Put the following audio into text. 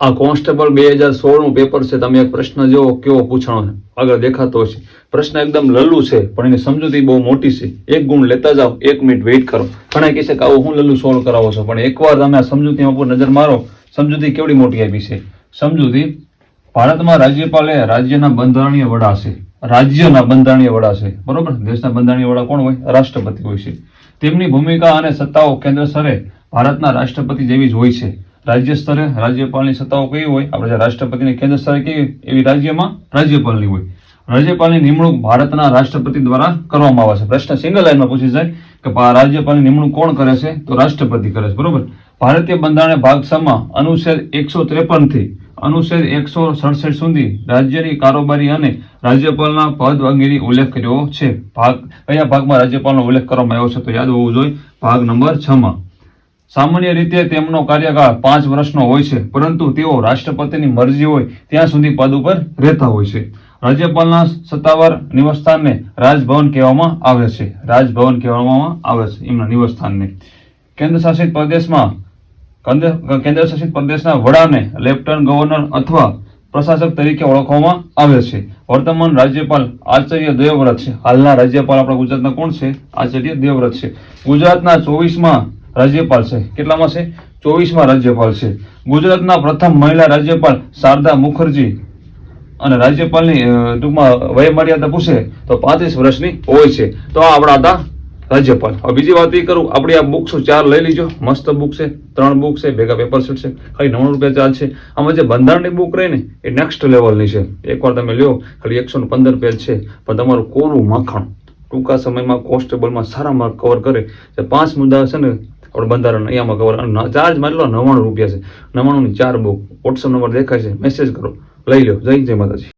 આ constable 2016 paper છે. તમે એક પ્રશ્ન જો કેવો પૂછાણો છે, આગળ દેખાતો હશે. પ્રશ્ન એકદમ લલ્લુ છે, પણ એની સમજૂતી બહુ મોટી છે. એક ગુણ લેતા જાઓ, 1 મિનિટ વેઇટ કરો. ઘણા કહે છે કે આવું હું લલ્લુ સોલ્વ કરાવો છો, પણ એકવાર તમે આ સમજૂતીમાં ઉપર નજર મારો. સમજૂતી કેવડી મોટી આપી છે. સમજૂતી: ભારતમાં રાજ્યપાલ એ રાજ્યના બંધારણીય વડા છે. રાજ્યના બંધારણીય વડા છે, બરોબર. દેશના બંધારણીય વડા કોણ હોય? રાષ્ટ્રપતિ હોય છે. તેમની ભૂમિકા અને સત્તાઓ કેન્દ્ર સ્તરે ભારતના રાષ્ટ્રપતિ જેવી જ હોય છે. રાજ્ય સ્તરે રાજ્યપાલની સત્તાઓ કેવી હોય? આપણે જે રાષ્ટ્રપતિની કેન્દ્ર સ્તરે કેવી એવી રાજ્યમાં રાજ્યપાલની હોય. રાજ્યપાલની નિમણૂક ભારતના રાષ્ટ્રપતિ દ્વારા કરવામાં આવે છે. પ્રશ્ન સિંગલ લાઈનમાં પૂછી જાય કે રાજ્યપાલની નિમણૂક કોણ કરે છે? તો રાષ્ટ્રપતિ કરે છે, બરોબર. ભારતીય બંધારણ ભાગ 6 માં અનુચ્છેદ 153 થી અનુચ્છેદ 167 સુધી રાજ્યની કારોબારી અને રાજ્યપાલના પદ અંગેની ઉલ્લેખ કર્યો છે. કયા ભાગમાં રાજ્યપાલનો ઉલ્લેખ કરવામાં આવ્યો છે? તો યાદ હોવું જોઈએ, ભાગ નંબર 6 માં. સામાન્ય રીતે તેમનો કાર્યકાળ 5 વર્ષનો હોય છે, પરંતુ તેઓ રાષ્ટ્રપતિની મરજી હોય ત્યાં સુધી પદ ઉપર રહેતા હોય છે. રાજ્યપાલના સત્તાવાર નિવાસસ્થાનને રાજભવન કહેવામાં આવે છે. રાજભવન કહેવામાં આવે છે એમના નિવાસસ્થાનને. કેન્દ્રશાસિત પ્રદેશના વડાને લેફ્ટનન્ટ ગવર્નર અથવા પ્રશાસક તરીકે ઓળખવામાં આવે છે. વર્તમાન રાજ્યપાલ આચાર્ય દેવવ્રત છે. હાલના રાજ્યપાલ આપણા ગુજરાતના કોણ છે? આચાર્ય દેવવ્રત છે. ગુજરાતના 24માં રાજ્યપાલ છે. કેટલામાં છે? 24માં રાજ્યપાલ છે. ગુજરાતના પ્રથમ મહિલા રાજ્યપાલ શારદા મુખર્જી. અને રાજ્યપાલની ટૂંકમાં વયમર્યાદા પૂછે તો 35 વર્ષની હોય છે. તો આ આપણા હતા રાજ્યપાલ. હવે બીજી વાત એ કરું, આપણી આ બુક્સ 4 લઈ લીજો. મસ્ત બુક છે, 3 બુક છે, ભેગા પેપર સેટ છે, ખાલી 90 રૂપિયા ચાર્જ છે. આમાં જે બંધારણની બુક રહી ને એ નેક્સ્ટ લેવલની છે. એકવાર તમે લ્યો, ખાલી 115 પેજ છે, પણ તમારું કોરું માખણ ટૂંકા સમયમાં કોન્સ્ટેબલમાં સારા માર્ક કવર કરે. 5 મુદ્દા છે ને આપણે બંધારણ અહીંયામાં કવર. ચાર્જ મારી લો 99 રૂપિયા છે. 99 ની 4 બુક. વોટ્સઅપ નંબર દેખાય છે, મેસેજ કરો, લઈ લો. જય માતાજી.